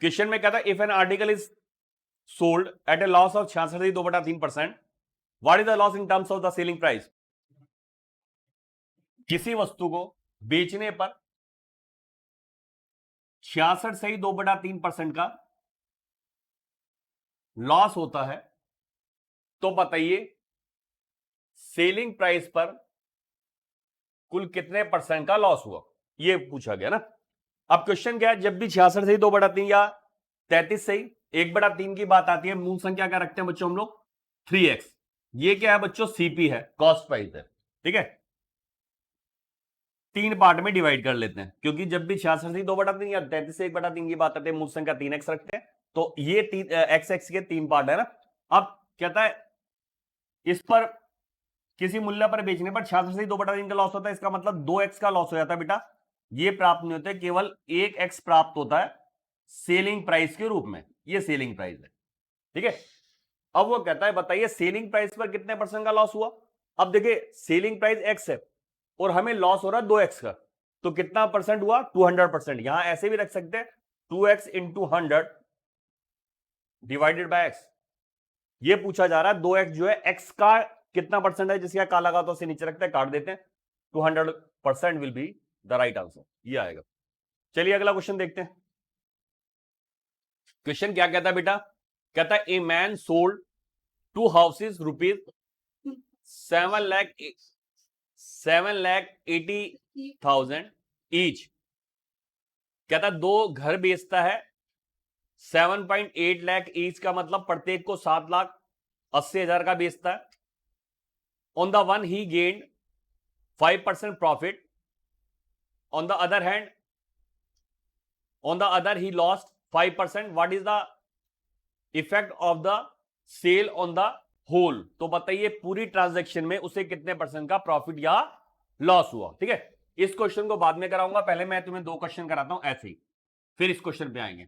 Question में कहता है if an article is sold at A loss of 66.2/3%, what is the loss in terms of the selling price. किसी वस्तु को बेचने पर 66.2/3% का लॉस होता है, तो बताइए सेलिंग प्राइस पर कुल कितने परसेंट का लॉस हुआ, ये पूछा गया ना। अब क्वेश्चन क्या है, जब भी 66/2/3 या 33/1/3 की बात आती है, मूल संख्या क्या रखते हैं बच्चों हम लोग, 3x। ये क्या है बच्चों, सीपी है, कॉस्ट प्राइस है, ठीक है। 3 पार्ट में डिवाइड कर लेते हैं, क्योंकि जब भी 66/2/3 या 33/1/3 की बात आती है, मूल संख्या 3x रखते हैं, तो ये x के 3 पार्ट है ना। अब कहता है इस पर किसी मूल्य पर बेचने पर 66/2/3 का लॉस होता है, इसका मतलब 2x का लॉस हो जाता है बेटा। ये प्राप्त नहीं होता है, केवल 1x प्राप्त होता है सेलिंग प्राइस के रूप में, ये सेलिंग प्राइस है, ठीक है। अब वो कहता है बताइए सेलिंग प्राइस पर कितने परसेंट का लॉस हुआ। अब देखिए सेलिंग प्राइस x है और हमें लॉस हो रहा है 2x का, तो कितना परसेंट हुआ, 200%। यहां ऐसे भी रख सकते हैं 2x into 100 divided by x। ये पूछा जा रहा है 2x जो है x का कितना परसेंट है, जिसका काला लगा तो उसे नीचे रखते हैं, काट देते हैं, 200% will be the right answer, ये आएगा। चलिए अगला क्वेश्चन देखते हैं। क्वेश्चन क्या कहता है बेटा, कहता है a man sold 2 houses rupees 7,80,000 each. कहता है 2 घर बेचता है 7.8 लाख ईच, का मतलब प्रत्येक को 7,80,000 का बेचता है। On the one he gained 5% profit, on the other he lost 5%। What is the effect of the sale on the whole. तो बताइए पूरी ट्रांजैक्शन में उसे कितने परसेंट का प्रॉफिट या लॉस हुआ, ठीक है। इस क्वेश्चन को बाद में कराऊंगा, पहले मैं तुम्हें 2 क्वेश्चन कराता हूं ऐसे ही, फिर इस क्वेश्चन पे आएंगे।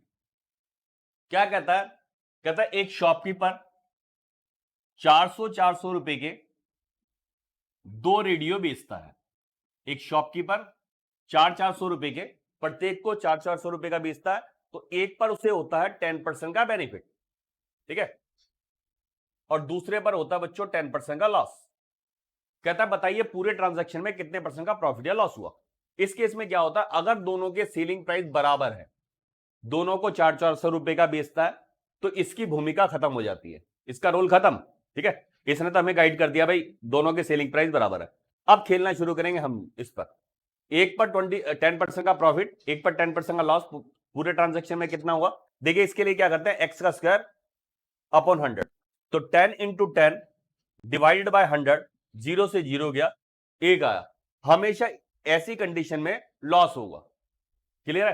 क्या कहता है, कहता है एक शॉपकीपर 400 रुपए के 2 रेडियो बेचता है। एक शॉपकीपर 400 रुपए के, प्रत्येक को 400 रुपए का बेचता है, तो एक पर उसे होता है 10% का बेनिफिट, ठीक है, और दूसरे पर होता है बच्चों 10% का लॉस। कहता है बताइए पूरे ट्रांजैक्शन में कितने परसेंट का प्रॉफिट या लॉस हुआ। इस केस में क्या होता है, अगर दोनों के सेलिंग प्राइस बराबर है, दोनों को 400 रुपए का बेचता है, तो इसकी भूमिका खत्म हो जाती है, इसका रोल खत्म, ठीक है। इसने तो हमें गाइड कर दिया भाई दोनों के सेलिंग प्राइस बराबर है। अब खेलना शुरू करेंगे हम इस पर, एक पर 10% का प्रॉफिट, एक पर 10% का लॉस, पूरे ट्रांजैक्शन में कितना हुआ। देखिए इसके लिए क्या करते हैं, एक्स का स्क्वायर अपॉन 100, तो 10 इंटू 10 डिवाइडेड बाय 100, 0 से 0 गया, 1 आया। हमेशा ऐसी कंडीशन में लॉस होगा, क्लियर है,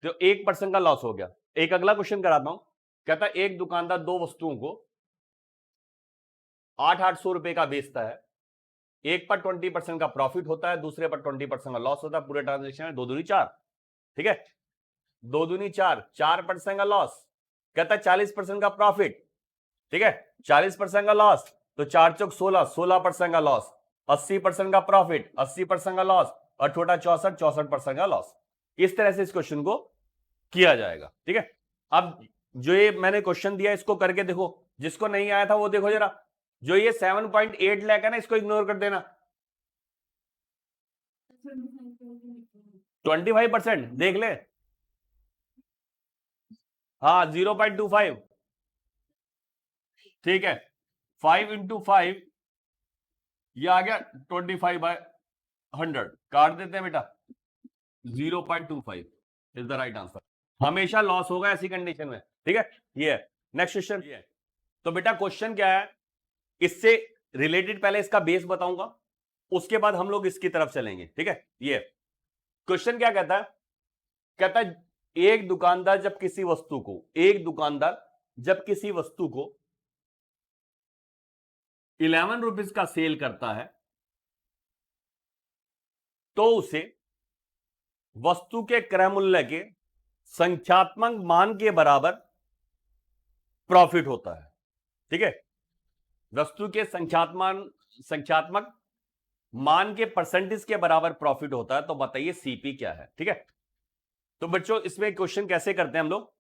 तो 1% का लॉस हो गया। एक अगला क्वेश्चन कराता हूं, कहता है एक दुकानदार 2 वस्तुओं को 800 रुपए का बेचता है, एक पर 20% का प्रॉफिट होता है, दूसरे पर 20% का लॉस होता है। पूरे ट्रांजेक्शन में 2 दूनी 4, ठीक है, 2 दूनी 4, 4% का लॉस। कहता है 40% का प्रॉफिट, ठीक है, 40% का लॉस, तो 4 चौक 16, 16% का लॉस, 80% का प्रॉफिट, 80% का लॉस, और छोटा 64, 64% का लॉस। इस तरह से इस क्वेश्चन को किया जाएगा, ठीक है। अब जो ये मैंने क्वेश्चन दिया इसको करके देखो, जिसको नहीं आया था वो देखो जरा, जो ये 7.8 लाख है ना, इसको इग्नोर कर देना। 25% देख ले, हाँ 0.25, ठीक है, 5 इंटू 5 ये आ गया 25/100, काट देते हैं बेटा, 0.25 इज द राइट आंसर। हमेशा लॉस होगा ऐसी कंडीशन में, ठीक है। ये नेक्स्ट क्वेश्चन, ये तो बेटा क्वेश्चन क्या है, इससे रिलेटेड पहले इसका बेस बताऊंगा, उसके बाद हम लोग इसकी तरफ चलेंगे, ठीक है। ये क्वेश्चन क्या कहता है, कहता है एक दुकानदार जब किसी वस्तु को 11 रुपीज का सेल करता है, तो उसे वस्तु के क्रय मूल्य के संख्यात्मक मान के बराबर प्रॉफिट होता है, ठीक है। वस्तु के संख्यात्मक मान के परसेंटेज के बराबर प्रॉफिट होता है, तो बताइए सीपी क्या है, ठीक है। तो बच्चों इसमें क्वेश्चन कैसे करते हैं हम लोग,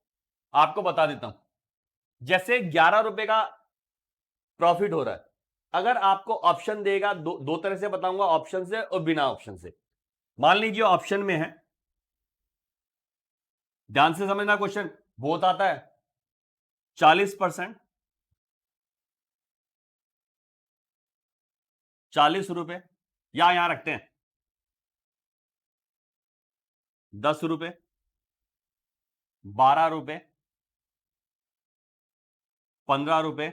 आपको बता देता हूं। जैसे 11 रुपए का प्रॉफिट हो रहा है, अगर आपको ऑप्शन देगा, दो तरह से बताऊंगा, ऑप्शन से और बिना ऑप्शन से। मान लीजिए ऑप्शन में है, ध्यान से समझना क्वेश्चन, बहुत आता है 40%, 40 रुपए, या यहां रखते हैं 10 रुपए, 12 रुपए, 15 रुपए,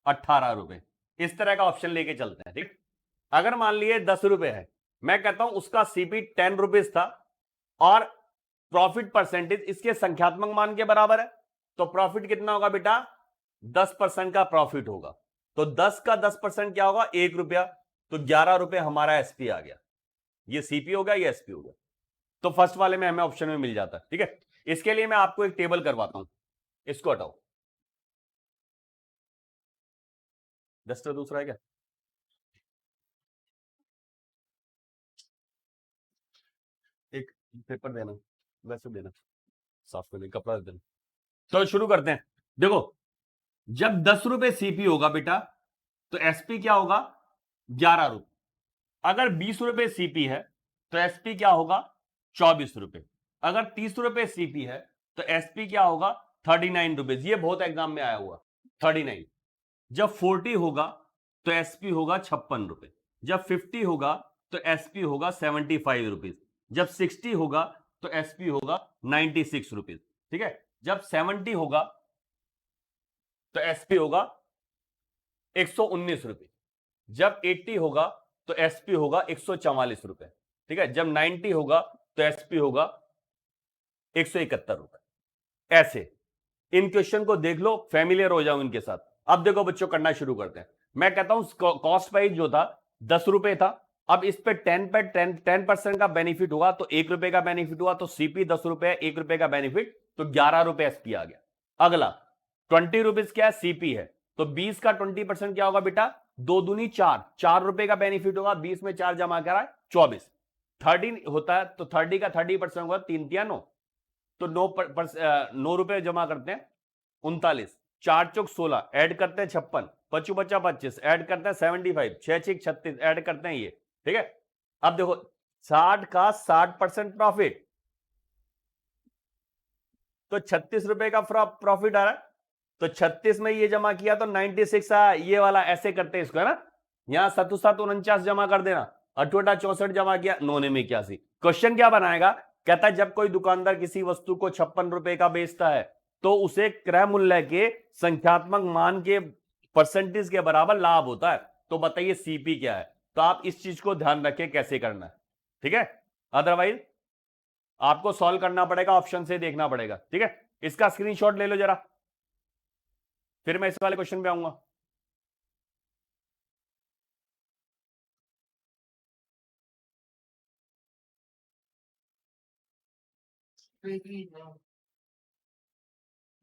18 रुपए, इस तरह का ऑप्शन लेके चलते हैं। ठीक, अगर मान लिए 10 रुपए है, मैं कहता हूं उसका सीपी 10 रुपीज था और प्रॉफिट परसेंटेज इसके संख्यात्मक मान के बराबर है, तो प्रॉफिट कितना होगा बेटा? 10% का प्रॉफिट होगा। तो 10 का 10% क्या होगा? 1 रुपया। तो 11 रुपए हमारा एसपी आ गया। ये सीपी हो गया, ये एसपी हो गया। तो फर्स्ट वाले में हमें ऑप्शन में मिल जाता है। ठीक है, इसके लिए मैं आपको एक टेबल करवाता हूं, इसको हटाओ। डस्टर दूसरा है क्या? एक पेपर देना, वैसे देना, साफ करने कपड़ा देना। तो शुरू करते हैं। देखो, जब 10 रुपए सीपी होगा बेटा, तो एसपी क्या होगा? 11 रुपए। अगर 20 रुपए सीपी है तो एसपी क्या होगा? 24 रुपए। अगर 30 रुपए सीपी है तो एसपी क्या होगा? 39 रुपीज। ये बहुत एग्जाम में आया हुआ, 39। जब 40 होगा तो एसपी होगा 56 रुपए। जब 50 होगा तो एसपी होगा 75 रुपीज। जब 60 होगा तो एसपी होगा 96 रुपीज। ठीक है, जब 70 होगा तो एसपी होगा 119 रुपए। जब 80 होगा तो एसपी होगा 144 रुपए। ठीक है, जब 90 होगा तो एसपी होगा 171 रुपए। ऐसे इन क्वेश्चन को देख लो, फेमिलियर हो जाओ इनके साथ। अब देखो बच्चों, करना शुरू करते हैं। मैं कहता हूं कॉस्ट प्राइस जो था 10 रुपए था, अब इस पे 10% का बेनिफिट हुआ तो 1 रुपए का बेनिफिट हुआ, तो सीपी 10 रुपए, 1 रुपए का बेनिफिट, तो 11 रुपए एसपी आ गया। अगला 20 रुपीज क्या है? सीपी है, तो 20 का 20% क्या होगा बेटा? 2 दूनी 4, 4 रुपए का बेनिफिट होगा, 20 में 4 जमा करा 24। 30 होता है तो 30 का 30% होगा 3 9, तो 9 रुपए जमा करते हैं 39, 4 चौक 16, ऐड करते हैं 56, 25 बचा 25, ऐड करते हैं 75, 6 6 36, ऐड करते हैं ये। ठीक है, अब देखो 60 का 60% प्रॉफिट, तो 36 रुपए का प्रॉफिट आ रहा है, तो 36 में ये जमा किया तो 96 आया, ये वाला ऐसे करते हैं इसको, है ना। यहां 7 7 49 जमा कर देना, 8 64 जमा किया, 9 में 81। क्वेश्चन क्या बनाएगा? कहता है जब कोई दुकानदार किसी वस्तु को 56 रुपए का बेचता है तो उसे क्रय मूल्य के संख्यात्मक मान के परसेंटेज के बराबर लाभ होता है। तो बताइए सीपी क्या है? तो आप इस चीज को ध्यान रखें कैसे करना है। ठीक है, अदरवाइज आपको सॉल्व करना पड़ेगा, ऑप्शन से देखना पड़ेगा। ठीक है, इसका स्क्रीनशॉट ले लो जरा, फिर मैं इस वाले क्वेश्चन पे आऊंगा।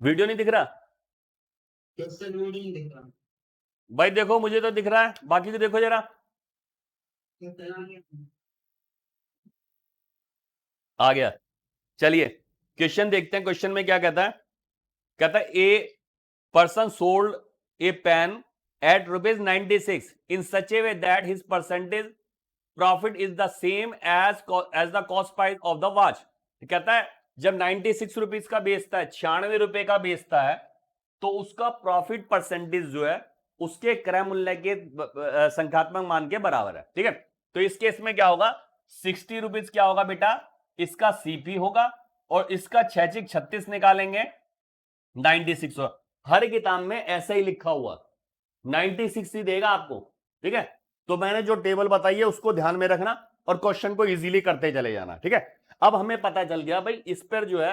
वीडियो नहीं दिख रहा? भाई देखो, मुझे तो दिख रहा है, बाकी तो देखो जरा। आ गया, चलिए क्वेश्चन देखते हैं। क्वेश्चन में क्या कहता है? कहता है a person sold A pen eight ₹96 in such a way that his percentage profit is the same as the cost price of the watch। कहता है जब 96 रुपीज का बेचता है, 96 रुपए का बेचता है, तो उसका प्रॉफिट परसेंटेज जो है उसके क्रय मूल्य के संख्यात्मक मान के बराबर है। ठीक है, तो इस केस में क्या होगा? 60 रुपीज क्या होगा बेटा? इसका सीपी होगा, और इसका 6 36 निकालेंगे 96। हर किताब में ऐसा ही लिखा हुआ 96 ही देगा आपको। ठीक है, तो मैंने जो टेबल बताई है उसको ध्यान में रखना और क्वेश्चन को इजीली करते चले जाना। ठीक है, अब हमें पता चल गया भाई, इस पर जो है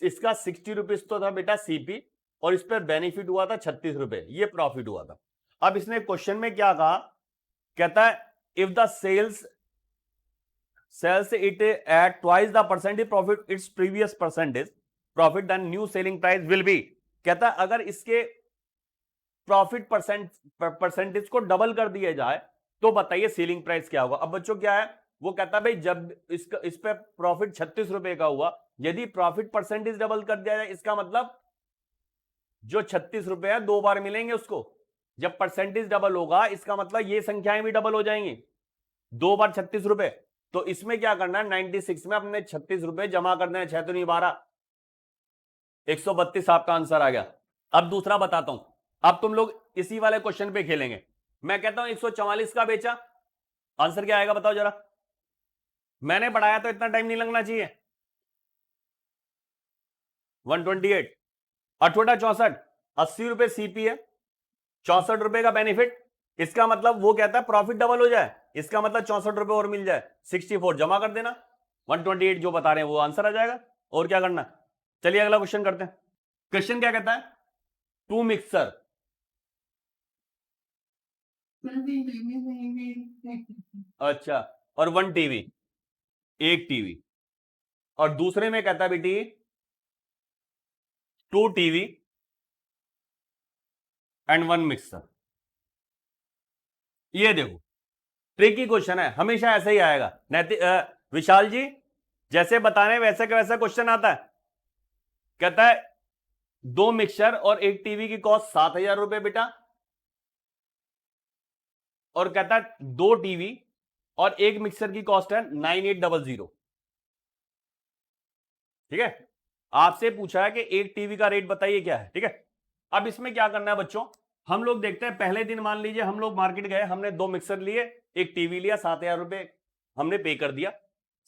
इसका 60 रुपीज तो था बेटा सीपी, और इस पर बेनिफिट हुआ था 36 रुपए, ये प्रॉफिट हुआ था। अब इसने क्वेश्चन में क्या कहा? कहता है if the sells it at twice the percentage profit its previous percentage profit, then new selling price will be। कहता है अगर इसके प्रॉफिट परसेंटेज को डबल कर दिया जाए तो बताइए सेलिंग प्राइस क्या होगा। अब बच्चों क्या है? वो कहता है भाई जब इस पे प्रॉफिट 36 रुपए का हुआ, यदि प्रॉफिट परसेंटेज डबल कर दिया जाए, इसका मतलब जो 36 रुपए है 2 बार मिलेंगे उसको। जब परसेंटेज डबल होगा इसका मतलब ये संख्याएं भी डबल हो जाएंगी, 2 बार 36 रुपए। तो इसमें क्या करना है, 96 में अपने 36 रुपए जमा करना है, 6 तो नहीं 12, 132 आपका आंसर आ गया। अब दूसरा बताता हूं, अब तुम लोग इसी वाले क्वेश्चन पे खेलेंगे। मैं कहता हूं 144 का बेचा, आंसर क्या आएगा बताओ जरा। मैंने बढ़ाया तो इतना टाइम नहीं लगना चाहिए। 128, 64, 80 रुपए सीपी है, 64 रुपए का बेनिफिट। इसका मतलब वो कहता है प्रॉफिट डबल हो जाए, इसका मतलब 64 रुपए और मिल जाए, 64 जमा कर देना, 128 जो बता रहे हैं वो आंसर आ जाएगा। और क्या करना है, चलिए अगला क्वेश्चन करते हैं। क्वेश्चन क्या कहता है, 2 मिक्सर, अच्छा, और 1 टीवी, एक टीवी, और दूसरे में कहता है बेटी 2 टीवी एंड 1 मिक्सर। ये देखो ट्रिकी क्वेश्चन है, हमेशा ऐसे ही आएगा। विशाल जी जैसे बताने वैसे का वैसा क्वेश्चन आता है। कहता है 2 मिक्सर और एक टीवी की कॉस्ट 7,000 रुपए बेटा, और कहता है 2 टीवी और एक मिक्सर की कॉस्ट है 9800। ठीक है, आपसे पूछा है कि एक टीवी का रेट बताइए क्या है। ठीक है, अब इसमें क्या करना है बच्चों, हम लोग देखते हैं। पहले दिन मान लीजिए हम लोग मार्केट गए, हमने 2 मिक्सर लिए, एक टीवी लिया, 7,000 रुपए हमने पे कर दिया।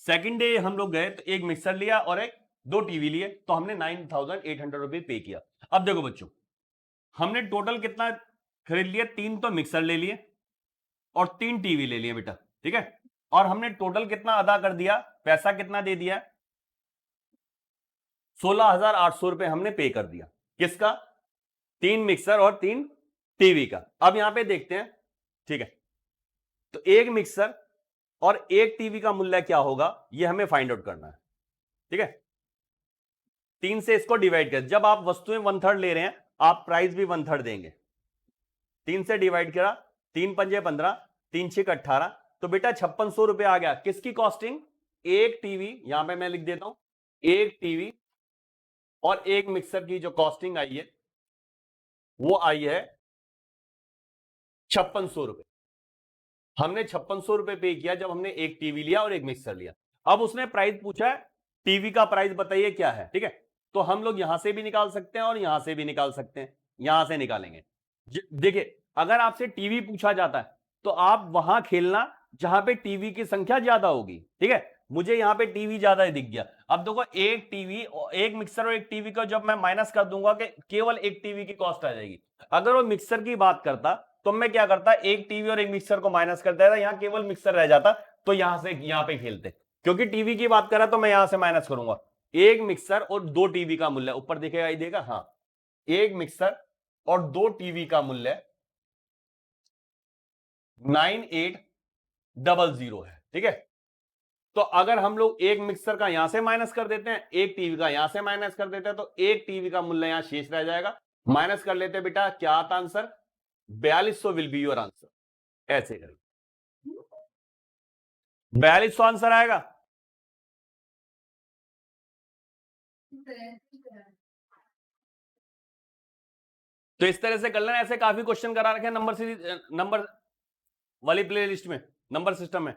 सेकंड डे हम लोग गए तो एक मिक्सर लिया और एक 2 टीवी लिए, तो हमने 9,800 रुपए पे किया। अब देखो बच्चों, हमने टोटल कितना खरीद लिया, 3 तो मिक्सर ले लिए और 3 टीवी ले लिए बेटा। ठीक है, और हमने टोटल कितना अदा कर दिया, पैसा कितना दे दिया, 16,800 रुपए हमने पे कर दिया। किसका, 3 मिक्सर और 3 टीवी का। अब यहां पे देखते हैं। ठीक है, तो एक मिक्सर और एक टीवी का मूल्य क्या होगा, यह हमें फाइंड आउट करना है। ठीक है, 3 से इसको डिवाइड कर, जब आप वस्तुएं 1/3 ले रहे हैं आप प्राइस भी 1/3 देंगे। 3 से डिवाइड करा, 3 पंजे 15, 3 6 18, तो बेटा 5600 रुपए आ गया। किसकी कॉस्टिंग, एक टीवी, यहां पे मैं लिख देता हूं, एक टीवी और एक मिक्सर की जो कॉस्टिंग आई है वो आई है 5600 रुपए। हमने 5600 रुपए पे किया जब हमने एक टीवी लिया और एक मिक्सर लिया। अब उसने प्राइस पूछा है, टीवी का प्राइस बताइए क्या है। ठीक है, तो हम लोग यहां से भी निकाल सकते हैं और यहां से भी निकाल सकते हैं, यहां से निकालेंगे। देखिए अगर आपसे टीवी पूछा जाता है तो आप वहां खेलना जहां पे टीवी की संख्या ज्यादा होगी। ठीक है, मुझे यहां पे टीवी ज्यादा दिख गया। अब देखो एक टीवी, एक मिक्सर और एक टीवी का जब मैं माइनस कर दूंगा कि केवल एक टीवी की कॉस्ट आ जाएगी। अगर वो मिक्सर की बात करता तो मैं क्या करता, एक टीवी और एक मिक्सर को माइनस कर देता, यहां केवल मिक्सर रह जाता, तो यहां से यहां पे खेलते। क्योंकि टीवी की बात करा तो मैं यहां से माइनस करूंगा। एक मिक्सर और 2 टीवी का मूल्य ऊपर दिखेगा ही देगा, हाँ, एक मिक्सर और 2 टीवी का मूल्य 9800 है। ठीक है, तो अगर हम लोग एक मिक्सर का यहां से माइनस कर देते हैं, एक टीवी का यहां से माइनस कर देते हैं, तो एक टीवी का मूल्य यहां शेष रह जाएगा। माइनस कर लेते बेटा, क्या आता answer, 4200 will be your answer. ऐसे करें, 4200 आंसर आएगा। तो इस तरह से कर लेना, ऐसे काफी क्वेश्चन करा रखे हैं नंबर सीरीज, नंबर वाली प्ले लिस्ट में, नंबर सिस्टम में।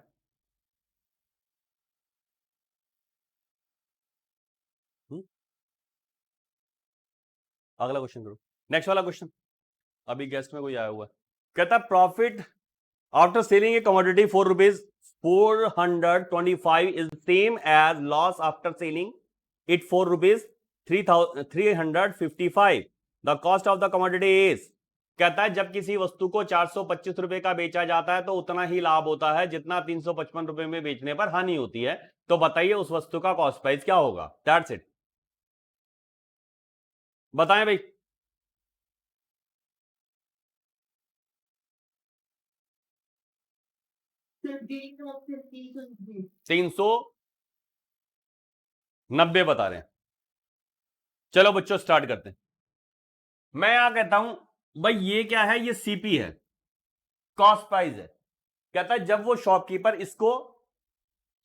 अगला क्वेश्चन करो, नेक्स्ट वाला क्वेश्चन। अभी गेस्ट में कोई आया हुआ है, कहता profit after selling A commodity ₹425 is same as loss after selling it for ₹355. The cost of the commodity is, कहता है जब किसी वस्तु को 425 रुपए का बेचा जाता है तो उतना ही लाभ होता है जितना 355 रुपए में बेचने पर हानि होती है। तो बताइए उस वस्तु का कॉस्ट प्राइस क्या होगा। दैट्स इट, बताएं भाई। 390 बता रहे हैं। चलो बच्चों स्टार्ट करते हैं। मैं यहां कहता हूं भाई ये क्या है, ये सीपी है, कॉस्ट प्राइस है। कहता है जब वो शॉपकीपर इसको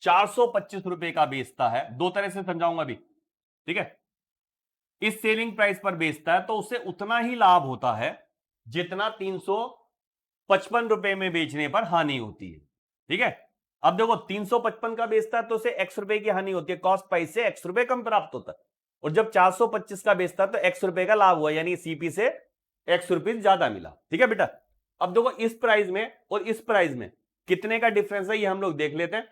425 रुपए का बेचता है, दो तरह से समझाऊंगा अभी। ठीक है, इस सेलिंग प्राइस पर बेचता है तो उसे उतना ही लाभ होता है जितना 355 रुपए में बेचने पर हानि होती है। ठीक है, अब देखो 355 का बेचता है तो उसे x रुपए की हानि होती है, कॉस्ट प्राइस से x रुपए कम प्राप्त होता है, और जब 425 का बेचता है तो x रुपए का लाभ हुआ, यानी सीपी से x रुपए ज्यादा मिला। ठीक है बेटा, अब देखो इस प्राइस में और इस प्राइस में कितने का डिफरेंस है ये हम लोग देख लेते हैं।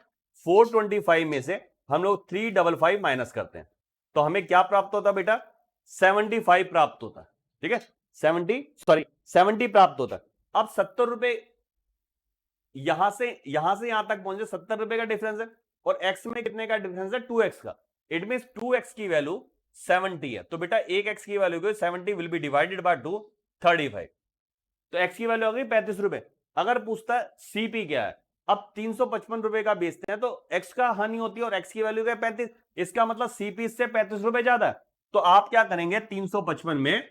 425 में से हम लोग 355 माइनस करते हैं तो हमें क्या प्राप्त होता है बेटा, 75 प्राप्त होता है। ठीक है, 70 प्राप्त होता है। अब 70 रुपए यहां से यहां तक पहुंचे, 70 रुपए का डिफरेंस है, और x में कितने का डिफरेंस है, 2x का। इट मीन 2x की वैल्यू 70 है, तो बेटा एक x की वैल्यू को 70 विल बी डिवाइडेड बाय 2, 35, तो x की वैल्यू आ गई 35 रुपए। अगर पूछता है सीपी क्या है, अब 355 रुपए का बेचते हैं तो x का हानि होती है और x की वैल्यू क्या है, 35, इसका मतलब सीपी से 35 रुपए ज्यादा है, तो आप क्या करेंगे, 355 में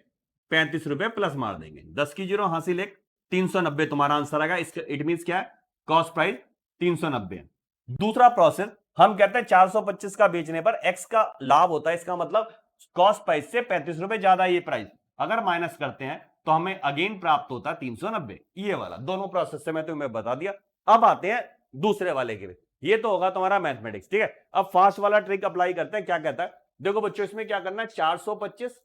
35 रुपए प्लस मार देंगे, 10 की जीरो हासिल 1, 390 तुम्हारा आंसर आएगा। इसका इट मींस क्या है, कॉस्ट प्राइस 390 है। दूसरा प्रोसेस, हम कहते हैं 425 का बेचने पर x का लाभ होता है, इसका मतलब कॉस्ट प्राइस से 35 रुपए ज्यादा ये प्राइस, अगर माइनस करते हैं तो हमें अगेन प्राप्त होता है 390। ये वाला दोनों प्रोसेस से मैं तुम्हें बता दिया। अब आते हैं दूसरे वाले के लिए, ये तो होगा तुम्हारा मैथमेटिक्स। ठीक है, अब फास्ट वाला ट्रिक अप्लाई करते हैं। क्या कहता है, देखो बच्चों इसमें क्या करना है, 425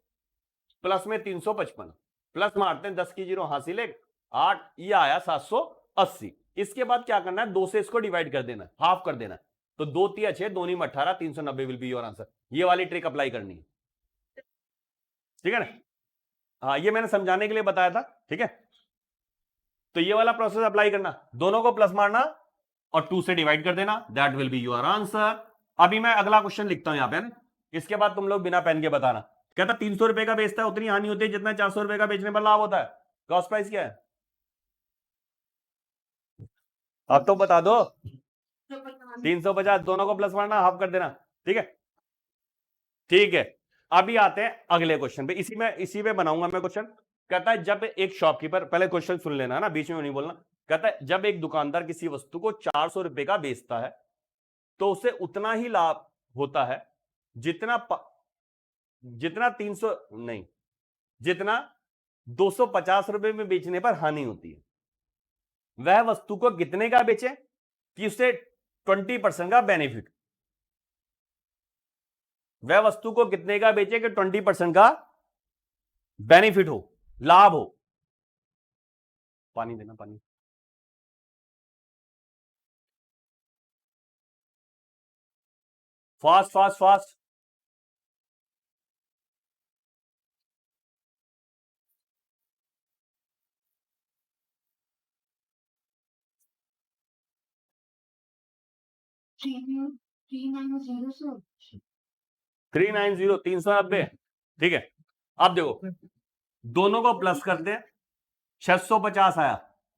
प्लस में 355 प्लस मारते हैं, 10 की जीरो हासिल 1, 8, ये आया 780। इसके बाद क्या करना है, 2 से इसको डिवाइड कर देना, हाफ कर देना, तो 2 3 6, 2 नीम 18, 390 विल बी योर आंसर। ये वाली ट्रिक अप्लाई करनी है, ठीक है ना। हाँ, ये मैंने समझाने के लिए बताया था। ठीक है, तो ये वाला प्रोसेस अप्लाई करना, दोनों को प्लस मारना और 2 से डिवाइड कर देना, that will be your answer. अभी मैं अगला क्वेश्चन लिखता हूं यहां पे, इसके बाद तुम लोग बिना पेन के बताना। कहता 300 रुपए का बेचता है उतनी हानि होती है जितना 400 रुपए का बेचने पर लाभ होता है, कॉस्ट प्राइस क्या है, अब तो बता दो। 350, दोनों को प्लस मारना, हाफ कर देना। ठीक है, ठीक है, अभी आते हैं अगले क्वेश्चन पे, इसी पे बनाऊंगा मैं क्वेश्चन। कहता है जब एक शॉपकीपर, पहले क्वेश्चन सुन लेना ना, बीच में नहीं बोलना। कहता है जब एक दुकानदार किसी वस्तु को 400 रुपए का बेचता है तो उसे उतना ही लाभ होता है जितना जितना 300 नहीं, जितना 250 रुपए में बेचने पर हानि होती है। वह वस्तु को कितने का बेचे कि उसे 20% का बेनिफिट, वह वस्तु को कितने का बेचे कि 20% का बेनिफिट हो, लाभ हो। पानी देना, पानी। Fast fast fast. थ्री 390। ठीक है, अब देखो दोनों को प्लस करते हैं, 650 आया।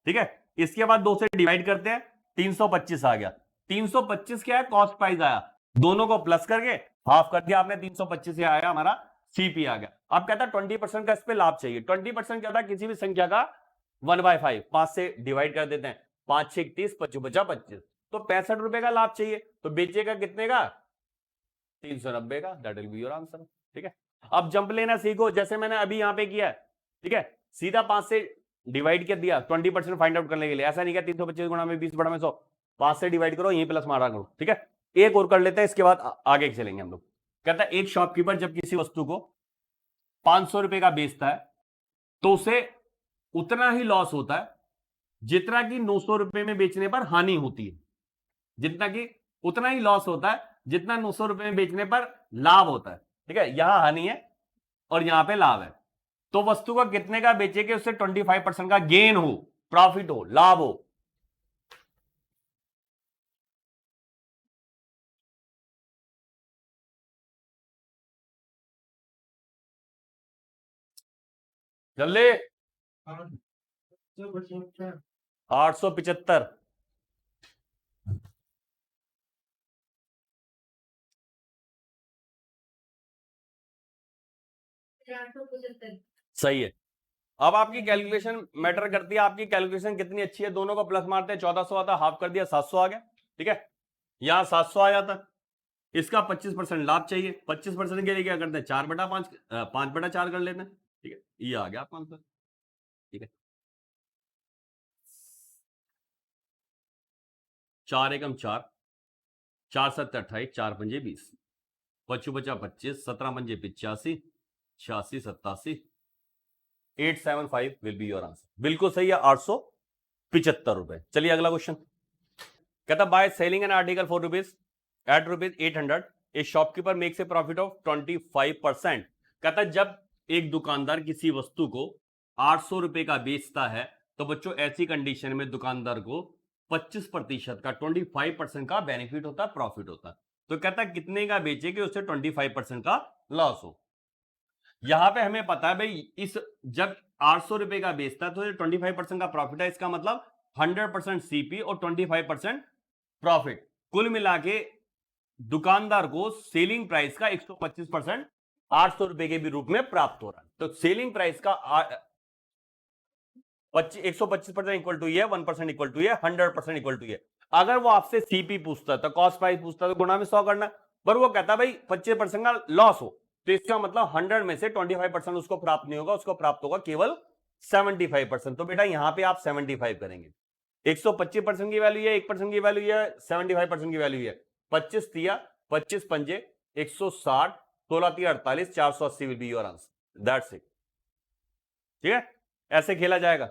ठीक है, इसके बाद 2 से डिवाइड करते हैं, 325 आ गया। 325 क्या है, कॉस्ट प्राइस आया, दोनों को प्लस करके हाफ कर दिया आपने, 325 आया हमारा सीपी आ गया। अब कहता है 20% का इस पे लाभ चाहिए। 20% क्या होता है, किसी भी संख्या का 1/5, 5 से डिवाइड कर देते हैं, 5 6 30, 25 बचा 25, तो 65 रुपए का लाभ चाहिए, तो बेचेगा कितने का, 390 का, that will be your answer. ठीक है, अब जंप लेना सीखो, जैसे मैंने अभी यहां पे किया है। ठीक है, सीधा 5 से डिवाइड कर दिया 20% फाइंड आउट करने के लिए, ऐसा नहीं किया 325 गुणा में 20 बड़ा में 100, 5 से डिवाइड करो, यहीं प्लस मारा करो। ठीक है, एक और कर लेते हैं, इसके बाद आगे चलेंगे हम लोग। कहता है एक शॉपकीपर जब किसी वस्तु को 500 रुपए का बेचता है तो उसे उतना ही लॉस होता है जितना कि 900 रुपए में बेचने पर हानि होती है, जितना कि उतना ही लॉस होता है जितना 900 रुपए में बेचने पर लाभ होता है। ठीक है, यहां हानि है और यहां पे लाभ है, तो वस्तु का कितने का बेचे कि उससे 25% का गेन हो, प्रॉफिट हो, लाभ हो। जल्दी, 875। सही है, अब आपकी कैलकुलेशन मैटर करती है, आपकी कैलकुलेशन कितनी अच्छी है। दोनों को प्लस मारते हैं, 1400 आता, हाफ कर दिया 700 आ गया। ठीक है, यहां 700 आ जाता, इसका 25% लाभ चाहिए। 25% के लिए क्या करते हैं, 4/5 5/4 कर लेते हैं। ठीक है, ये आ गया आपका आंसर। ठीक है, 4 एकम 4, 4 7 28, 4 पंजे 20, पचू बचा 25, 17 पंजे 85, 86 87, 875 विल बी योर आंसर। बिल्कुल सही है, 875 रुपए। चलिए अगला क्वेश्चन। कहता by selling an article for rupees at rupees 800 a shopkeeper makes a profit of 25%। कहता जब एक दुकानदार किसी वस्तु को 800 रुपए का बेचता है तो बच्चों ऐसी कंडीशन में दुकानदार को 25% का 25% का बेनिफिट होता है, प्रॉफिट होता है। तो कहता कितने का बेचे कि उसे 25% का लॉस हो। यहां पे हमें पता है भाई, इस जब 800 रुपए का बेचता है तो 25% का प्रॉफिट है, इसका मतलब 100% सीपी और 25% प्रॉफिट। कुल मिला के दुकानदार को सेलिंग प्राइस का 125% 800 रुपए के भी रूप में प्राप्त हो रहा है। तो सेलिंग प्राइस का 125% इक्वल टू ये, 1% इक्वल टू ये, 100% इक्वल टू ये। अगर वो आपसे सीपी पूछता है तो कॉस्ट प्राइस पूछता है तो गुणा में 100 करना, पर वो कहता भाई 25% का लॉस हो, तो इसका मतलब 100 में से 25% उसको प्राप्त नहीं होगा, उसको प्राप्त होगा केवल 75%। तो बेटा यहां पे आप 75 करेंगे। 125% की वैल्यू है, 1% की वैल्यू है, 75% की वैल्यू है। 25 तिया 25 पंजे 160, 16 तिया 48, 480 will be your answer. That's it. ठीक है, ऐसे खेला जाएगा।